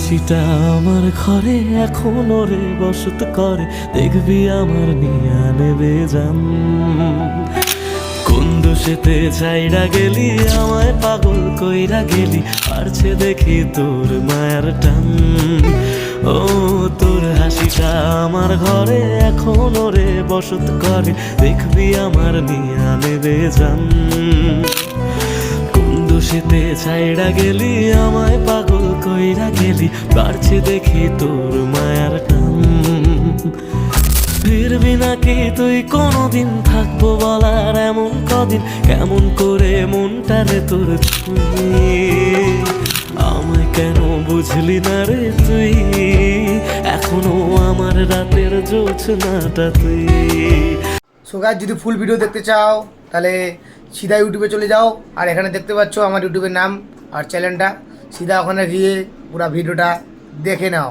হাসিটা আমার ঘরে এখনো রে বসত করে, দেখবি আমার নিয়া নেবে জান। কোন দোষেতে ছাইড়া গেলি আমায় পাগল কইরা গেলি, পারছে দেখি তোর মায়ার টান। ও তোর হাসিটা আমার ঘরে এখনো রে বসত করে, দেখবি আমার নিয়া নেবে জান। দোষেতে ছাইড়া গেলি আমায় পাগল কইরা গেলি, বাড়ছে দেখি তোর মায়ার টান। ফিরবি নাকি তুই কোনোদিন, থাকবো বলার এমন কদিন, কেমন করে মনটারে তোর ছুঁয়ে। আমায় কেন বুঝলি না রে তুই, এখনো আমার রাতের জোছনাটা তুই। সো গাইস, যদি ফুল ভিডিও দেখতে চাও তাহলে সিধা ইউটিউবে চলে যাও, আর এখানে দেখতে পাচ্ছ আমার ইউটিউবের নাম আর চ্যানেলটা, সিধা ওখানে গিয়ে পুরো ভিডিওটা দেখে নাও।